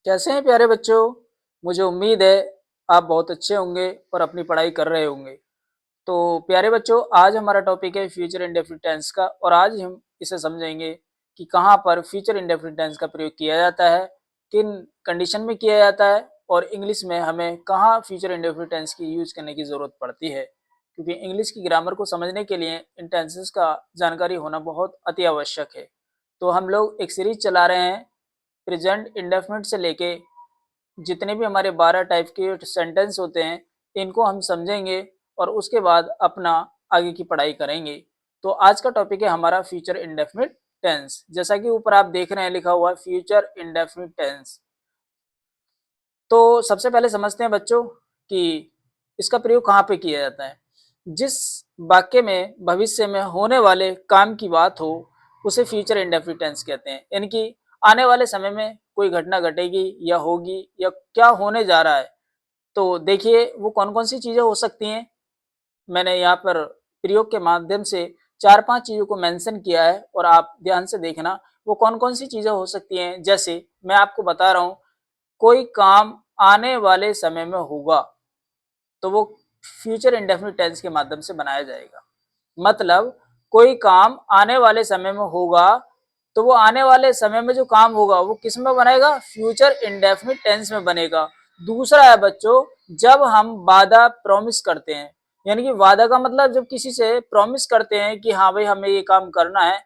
कैसे हैं प्यारे बच्चों? मुझे उम्मीद है आप बहुत अच्छे होंगे और अपनी पढ़ाई कर रहे होंगे। तो प्यारे बच्चों, आज हमारा टॉपिक है फ्यूचर इंडेफिनिट टेंस का और आज हम इसे समझेंगे कि कहाँ पर फ्यूचर इंडेफिनिट टेंस का प्रयोग किया जाता है, किन कंडीशन में किया जाता है और इंग्लिश में हमें कहाँ फ्यूचर इंडेफिनिट टेंस की यूज़ करने की ज़रूरत पड़ती है। क्योंकि इंग्लिश की ग्रामर को समझने के लिए इन टेंसेस का जानकारी होना बहुत अति आवश्यक है। तो हम लोग एक सीरीज़ चला रहे हैं प्रेजेंट इंडेफिनिट से लेके जितने भी हमारे 12 टाइप के सेंटेंस होते हैं, इनको हम समझेंगे और उसके बाद अपना आगे की पढ़ाई करेंगे। तो आज का टॉपिक है हमारा फ्यूचर इंडेफिनिट टेंस। जैसा कि ऊपर आप देख रहे हैं लिखा हुआ है फ्यूचर इंडेफिनिट टेंस। तो सबसे पहले समझते हैं बच्चों कि इसका प्रयोग कहाँ पे किया जाता है। जिस वाक्य में भविष्य में होने वाले काम की बात हो, उसे फ्यूचर इंडेफिनिट टेंस कहते हैं। यानी कि आने वाले समय में कोई घटना घटेगी या होगी या क्या होने जा रहा है। तो देखिए वो कौन-कौन सी चीज़ें हो सकती हैं। मैंने यहाँ पर प्रयोग के माध्यम से 4-5 चीज़ों को मेंशन किया है और आप ध्यान से देखना वो कौन-कौन सी चीज़ें हो सकती हैं। जैसे मैं आपको बता रहा हूँ, कोई काम आने वाले समय में होगा, तो वो फ्यूचर इंडेफिनिट टेंस के माध्यम से बनाया जाएगा। मतलब कोई काम आने वाले समय में होगा, तो वो आने वाले समय में जो काम होगा वो किस में बनेगा? फ्यूचर इंडेफिनिट टेंस में बनेगा। दूसरा है बच्चों, जब हम वादा प्रॉमिस करते हैं, यानी कि वादा का मतलब जब किसी से प्रॉमिस करते हैं कि हाँ भाई हमें ये काम करना है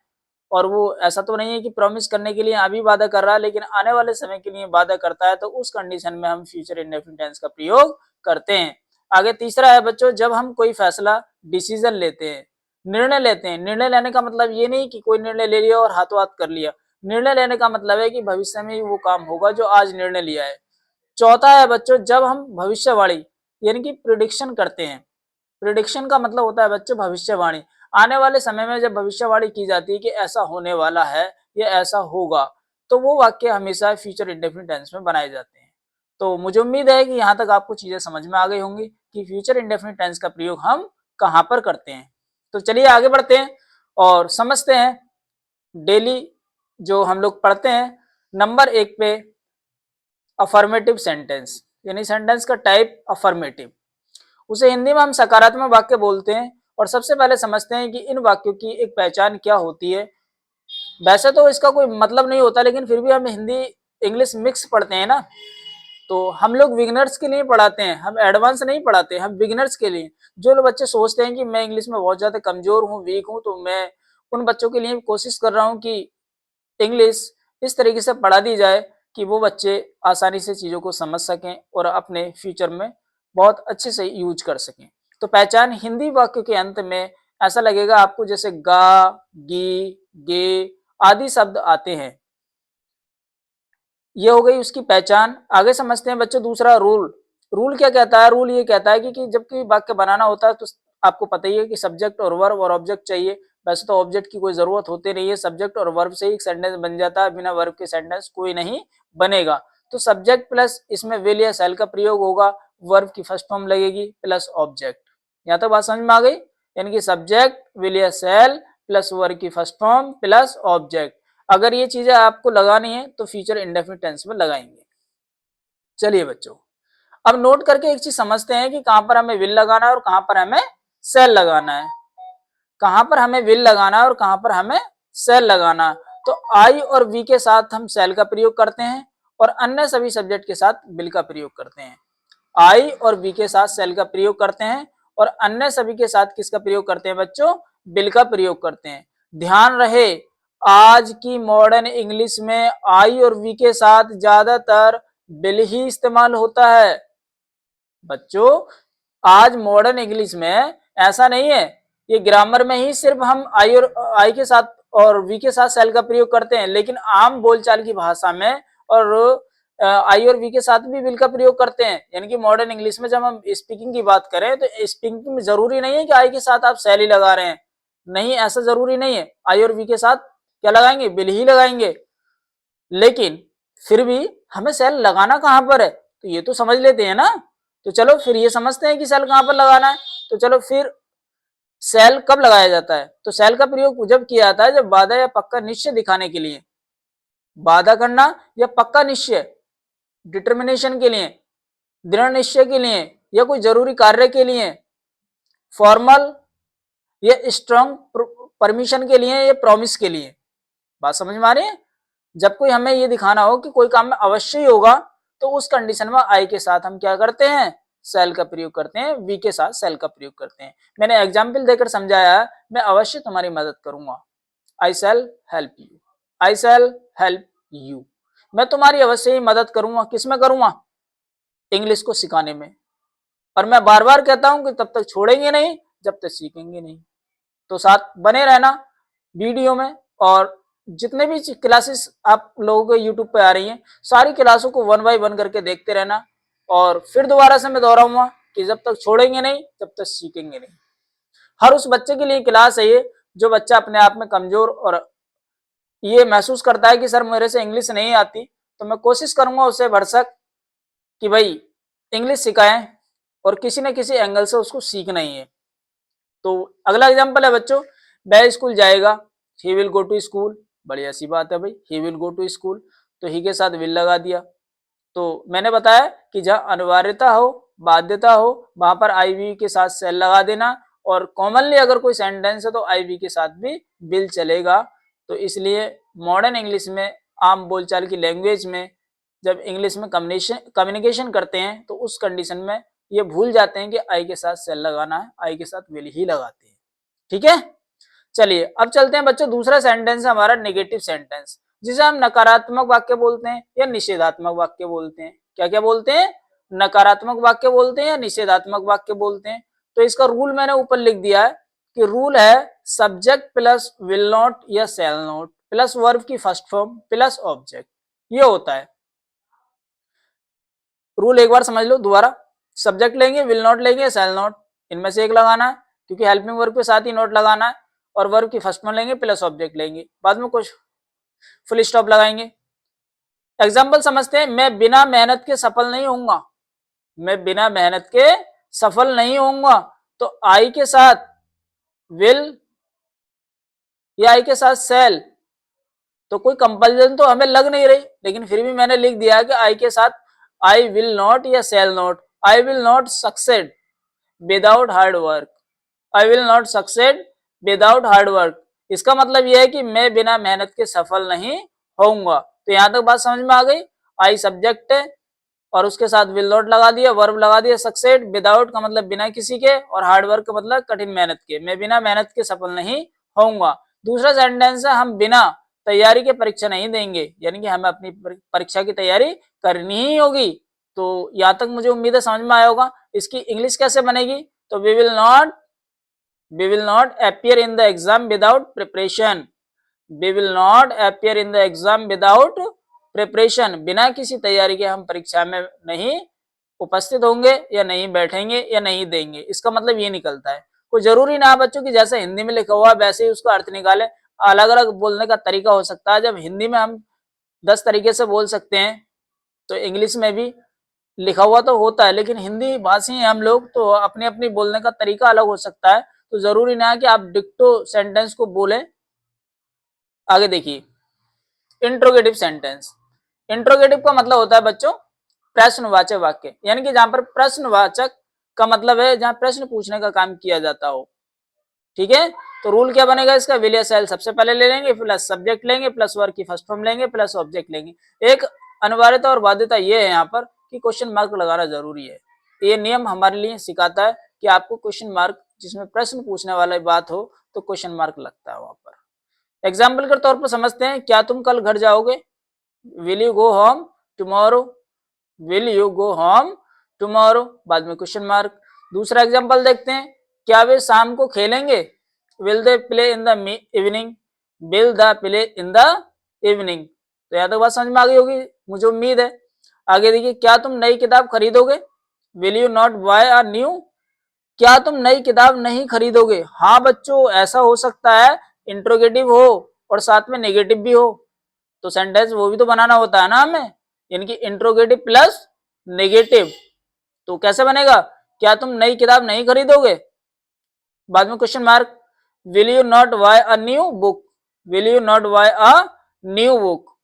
और वो ऐसा तो नहीं है कि प्रॉमिस करने के लिए अभी वादा कर रहा है लेकिन आने वाले समय के लिए वादा करता है, तो उस कंडीशन में हम फ्यूचर इंडेफिनिट टेंस का प्रयोग करते हैं। आगे तीसरा है बच्चों, जब हम कोई फैसला डिसीजन लेते हैं, निर्णय लेते हैं। निर्णय लेने का मतलब ये नहीं कि कोई निर्णय ले लिया और हाथों हाथ कर लिया। निर्णय लेने का मतलब है कि भविष्य में ही वो काम होगा जो आज निर्णय लिया है। चौथा है बच्चों, जब हम भविष्यवाणी यानी कि प्रिडिक्शन करते हैं। प्रिडिक्शन का मतलब होता है बच्चों भविष्यवाणी। आने वाले समय में जब भविष्यवाणी की जाती है कि ऐसा होने वाला है या ऐसा होगा, तो वो वाक्य हमेशा फ्यूचर इंडेफिनिट टेंस में बनाए जाते हैं। तो मुझे उम्मीद है कि यहाँ तक आपको चीजें समझ में आ गई होंगी कि फ्यूचर इंडेफिनिट टेंस का प्रयोग हम कहाँ पर करते हैं। तो चलिए आगे बढ़ते हैं और समझते हैं डेली जो हम लोग पढ़ते हैं। नंबर 1 पे अफर्मेटिव सेंटेंस, यानी सेंटेंस का टाइप अफर्मेटिव। उसे हिंदी में हम सकारात्मक वाक्य बोलते हैं और सबसे पहले समझते हैं कि इन वाक्यों की एक पहचान क्या होती है। वैसे तो इसका कोई मतलब नहीं होता लेकिन फिर भी हम हिंदी इंग्लिश मिक्स पढ़ते हैं ना, तो हम लोग बिगिनर्स के लिए पढ़ाते हैं, हम एडवांस नहीं पढ़ाते, हम बिगिनर्स के लिए। जो लोग बच्चे सोचते हैं कि मैं इंग्लिश में बहुत ज्यादा कमजोर हूँ, वीक हूँ, तो मैं उन बच्चों के लिए कोशिश कर रहा हूँ कि इंग्लिश इस तरीके से पढ़ा दी जाए कि वो बच्चे आसानी से चीज़ों को समझ सकें और अपने फ्यूचर में बहुत अच्छे से यूज कर सकें। तो पहचान हिंदी वाक्य के अंत में ऐसा लगेगा आपको जैसे गा, गी, गे आदि शब्द आते हैं। ये हो गई उसकी पहचान। आगे समझते हैं बच्चों दूसरा रूल। रूल क्या कहता है? रूल ये कहता है कि जब कोई वाक्य बनाना होता है तो आपको पता ही है कि सब्जेक्ट और वर्ब और ऑब्जेक्ट चाहिए। वैसे तो ऑब्जेक्ट की कोई जरूरत होती नहीं है, सब्जेक्ट और वर्ब से ही सेंटेंस बन जाता है, बिना वर्ब के सेंटेंस कोई नहीं बनेगा। तो सब्जेक्ट प्लस इसमें विल या शैल का प्रयोग होगा, वर्ब की फर्स्ट फॉर्म लगेगी प्लस ऑब्जेक्ट। यहाँ तो बात समझ में आ गई, यानी कि सब्जेक्ट विल या शैल प्लस वर्ब की फर्स्ट फॉर्म प्लस ऑब्जेक्ट। अगर ये चीजें आपको लगानी है तो फ्यूचर इंडेफिनिट टेंस में लगाएंगे। चलिए बच्चों, अब नोट करके एक चीज समझते हैं कि कहां पर हमें विल लगाना है और कहां पर हमें सेल लगाना है। कहां पर हमें विल लगाना है और कहां पर हमें सेल लगाना है। तो आई और वी के साथ हम सेल का प्रयोग करते हैं और अन्य सभी सब्जेक्ट के साथ विल का प्रयोग करते हैं। आई और वी के साथ सेल का प्रयोग करते हैं और अन्य सभी के साथ किसका प्रयोग करते हैं बच्चों? विल का प्रयोग करते हैं। ध्यान रहे, आज की मॉडर्न इंग्लिश में आई और वी के साथ ज्यादातर विल ही इस्तेमाल होता है। बच्चों आज मॉडर्न इंग्लिश में ऐसा नहीं है, ये ग्रामर में ही सिर्फ हम आई के साथ और वी के साथ सेल का प्रयोग करते हैं, लेकिन आम बोलचाल की भाषा में और आई और वी के साथ भी विल का प्रयोग करते हैं। यानी कि मॉडर्न इंग्लिश में जब हम स्पीकिंग की बात करें तो स्पीकिंग में जरूरी नहीं है कि आई के साथ आप सेल ही लगा रहे हैं, नहीं ऐसा जरूरी नहीं है। आई और वी के साथ क्या लगाएंगे? विल ही लगाएंगे। लेकिन फिर भी हमें सेल लगाना कहां पर है तो ये तो समझ लेते हैं ना। तो चलो फिर ये समझते हैं कि सेल कहां पर लगाना है। तो चलो फिर सेल कब लगाया जाता है? तो सेल का प्रयोग जब किया जाता है जब वादा या पक्का निश्चय दिखाने के लिए। वादा करना या पक्का निश्चय, डिटर्मिनेशन के लिए, दृढ़ निश्चय के लिए, या कोई जरूरी कार्य के लिए, फॉर्मल या स्ट्रॉन्ग परमिशन के लिए, या प्रॉमिस के लिए। बात समझ में आ रही है? जब कोई हमें ये दिखाना हो कि कोई काम में अवश्य ही होगा, तो उस कंडीशन में आई के साथ हम क्या करते हैं, सेल का प्रयोग करते हैं, वी के साथ सेल का प्रयोग करते हैं। मैंने एग्जाम्पल देकर समझाया, मैं अवश्य तुम्हारी मदद करूंगा। I shall help you, I shall help you, मैं तुम्हारी अवश्य ही मदद करूंगा। किसमें करूंगा? इंग्लिश को सिखाने में। और मैं बार बार कहता हूं कि तब तक छोड़ेंगे नहीं जब तक सीखेंगे नहीं। तो साथ बने रहना वीडियो में, और जितने भी क्लासेस आप लोगों के यूट्यूब पे आ रही हैं, सारी क्लासों को 1 बाय 1 करके देखते रहना। और फिर दोबारा से मैं दोहराऊंगा कि जब तक छोड़ेंगे नहीं तब तक सीखेंगे नहीं। हर उस बच्चे के लिए क्लास है ये, जो बच्चा अपने आप में कमजोर और ये महसूस करता है कि सर मेरे से इंग्लिश नहीं आती, तो मैं कोशिश करूंगा उससे भरसक कि भाई इंग्लिश सिखाएं, और किसी न किसी एंगल से उसको सीखना ही है। तो अगला एग्जांपल है बच्चों, वह स्कूल जाएगा, he will go to school. बढ़िया सी बात है भाई, he will go to school, तो ही के साथ विल लगा दिया। तो मैंने बताया कि जहाँ अनिवार्यता हो, बाध्यता हो, वहां पर आई वी के साथ सेल लगा देना, और कॉमनली अगर कोई सेंटेंस है तो आई वी के साथ भी विल चलेगा। तो इसलिए मॉडर्न इंग्लिश में, आम बोलचाल की लैंग्वेज में, जब इंग्लिश में कम्युनिकेशन करते हैं तो उस कंडीशन में ये भूल जाते हैं कि आई के साथ सेल लगाना है, आई के साथ विल ही लगाते हैं। ठीक है, चलिए अब चलते हैं बच्चों, दूसरा सेंटेंस है हमारा नेगेटिव सेंटेंस, जिसे हम नकारात्मक वाक्य बोलते हैं या निषेधात्मक वाक्य बोलते हैं। क्या क्या बोलते हैं? नकारात्मक वाक्य बोलते हैं या निषेधात्मक वाक्य बोलते हैं। तो इसका रूल मैंने ऊपर लिख दिया है कि रूल है सब्जेक्ट प्लस विल नॉट या सेल नॉट प्लस वर्ब की फर्स्ट फॉर्म प्लस ऑब्जेक्ट, ये होता है रूल। एक बार समझ लो दोबारा, सब्जेक्ट लेंगे, विल नॉट लेंगे, सेल नॉट, इनमें से एक लगाना है, क्योंकि हेल्पिंग वर्ब के साथ ही नॉट लगाना है, और वर्ब की फर्स्ट में लेंगे प्लस ऑब्जेक्ट लेंगे, बाद में कुछ फुल स्टॉप लगाएंगे। एग्जाम्पल समझते हैं, मैं बिना मेहनत के सफल नहीं होऊंगा, मैं बिना मेहनत के सफल नहीं होऊंगा। तो आई के साथ विल या आई के साथ सेल, तो कोई कंपल्सन तो हमें लग नहीं रही, लेकिन फिर भी मैंने लिख दिया कि आई के साथ आई विल नॉट या shall not, I will not succeed without hard work, I will not succeed without hard work. इसका मतलब यह है कि मैं बिना मेहनत के सफल नहीं होऊंगा। तो यहां तक बात समझ में आ गई। आई सब्जेक्ट है और उसके साथ विल नॉट लगा दिया, वर्ब लगा दिया सक्सेड, विदाउट का मतलब बिना किसी के, और हार्ड वर्क का मतलब कठिन मेहनत के, मैं बिना मेहनत के सफल नहीं होऊंगा। दूसरा सेंटेंस है, हम बिना तैयारी के परीक्षा नहीं देंगे, यानी कि हमें अपनी परीक्षा की तैयारी करनी ही होगी। तो यहाँ तक मुझे उम्मीद है समझ में आया होगा। इसकी इंग्लिश कैसे बनेगी? तो we will not appear in the exam without preparation, we will not appear in the exam without preparation, बिना किसी तैयारी के हम परीक्षा में नहीं उपस्थित होंगे या नहीं बैठेंगे या नहीं देंगे। इसका मतलब ये निकलता है। कोई जरूरी ना बच्चों कि जैसे हिंदी में लिखा हुआ वैसे ही उसका अर्थ निकाले, अलग अलग बोलने का तरीका हो सकता है। जब हिंदी में हम 10 तरीके से बोल सकते हैं, तो इंग्लिश में भी लिखा हुआ तो होता है, लेकिन हिंदी भाषी हैं हम लोग, तो अपनी अपनी बोलने का तरीका अलग हो सकता है। तो जरूरी ना है कि आप डिक्टो सेंटेंस को बोले। आगे देखिए, इंट्रोगेटिव सेंटेंस। इंट्रोगेटिव का मतलब होता है बच्चों प्रश्नवाचक वाक्य, यानी कि जहां पर प्रश्नवाचक का मतलब है जहां प्रश्न पूछने का काम किया जाता हो। ठीक है, तो रूल क्या बनेगा इसका? विल या सेल सबसे पहले ले लेंगे, प्लस सब्जेक्ट लेंगे, प्लस वर्ब की फर्स्ट फॉर्म लेंगे, प्लस ऑब्जेक्ट लेंगे। एक अनिवार्यता और बाध्यता ये है यहाँ पर कि क्वेश्चन मार्क लगाना जरूरी है। ये नियम हमारे लिए सिखाता है कि आपको क्वेश्चन मार्क, जिसमें प्रश्न पूछने वाली बात हो तो क्वेश्चन मार्क लगता है वहां पर। एग्जाम्पल के तौर पर समझते हैं, क्या तुम कल घर जाओगे? Will you go home tomorrow, will you go home tomorrow, बाद में क्वेश्चन मार्क। दूसरा एग्जांपल देखते हैं, क्या वे शाम को खेलेंगे? Will they play in the evening, will the play in the evening. तो यहां तक बात समझ में आ गई होगी, मुझे उम्मीद है। आगे देखिए, क्या तुम नई किताब खरीदोगे? Will you not buy a new, क्या तुम नई किताब नहीं खरीदोगे? हाँ बच्चों, ऐसा हो सकता है इंट्रोगेटिव हो और साथ में नेगेटिव भी हो, तो सेंटेंस वो भी तो बनाना होता है ना हमें, यानी कि इंट्रोगेटिव प्लस नेगेटिव। तो कैसे बनेगा? क्या तुम नई किताब नहीं खरीदोगे, बाद में question mark, will you not buy a new book, will you not buy a new book.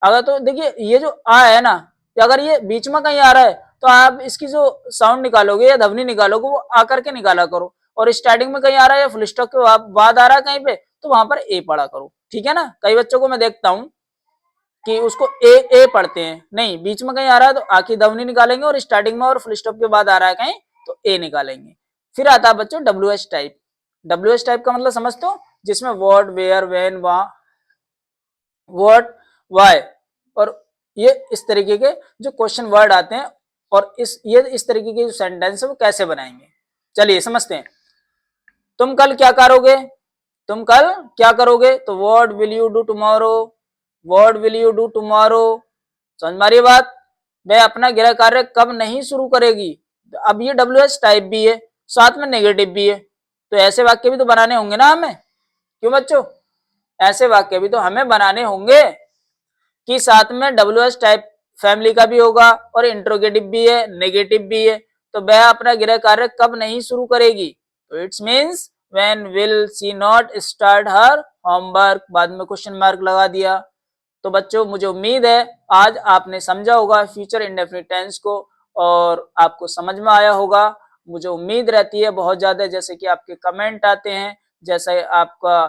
अगर तो देखिए ये जो आ है ना, कि अगर ये बीच में कहीं आ रहा है तो आप इसकी जो साउंड निकालोगे या ध्वनि निकालोगे वो आकर के निकाला करो, और स्टार्टिंग में कहीं आ रहा है या फुल स्टॉप के बाद आ रहा है कहीं पे तो वहां पर ए पढ़ा करो, ठीक है ना। कई बच्चों को मैं देखता हूँ कि उसको ए पढ़ते हैं, नहीं बीच में कहीं आ रहा है तो आखिर ध्वनि निकालेंगे, और स्टार्टिंग में और फुल स्टॉप के बाद आ रहा है कहीं तो ए निकालेंगे। फिर आता है बच्चों W H type. W H type का मतलब समझते हो, जिसमें what, where, when, what, why, और ये इस तरीके के जो क्वेश्चन वर्ड आते हैं, और इस तरीके के जो सेंटेंस है वो कैसे बनाएंगे, चलिए समझते हैं। तुम कल क्या करोगे, तुम कल क्या करोगे, तो what will you do tomorrow, what will you do tomorrow. समझ मारिए बात। वह अपना गृह कार्य कब नहीं शुरू करेगी। अब ये डब्ल्यू एच टाइप भी है, साथ में नेगेटिव भी है, तो ऐसे वाक्य भी तो बनाने होंगे ना हमें, क्यों बच्चों, ऐसे वाक्य भी तो हमें बनाने होंगे कि साथ में डब्ल्यू एच टाइप फैमिली का भी होगा और इंट्रोगेटिव भी है, नेगेटिव भी है। तो वह अपना गृह कार्य कब नहीं शुरू करेगी, तो it's means when will she not start her homework, बाद में क्वेश्चन मार्क लगा दिया। तो बच्चों मुझे उम्मीद है आज आपने समझा होगा फ्यूचर इंडेफिनिट टेंस को, और आपको समझ में आया होगा। मुझे उम्मीद रहती है बहुत ज्यादा, जैसे कि आपके कमेंट आते हैं, जैसे आपका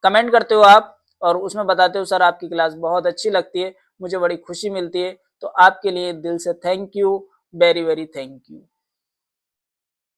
कमेंट करते हो आप, और उसमें बताते हो सर आपकी क्लास बहुत अच्छी लगती है, मुझे बड़ी खुशी मिलती है। तो आपके लिए दिल से thank you, very very thank you.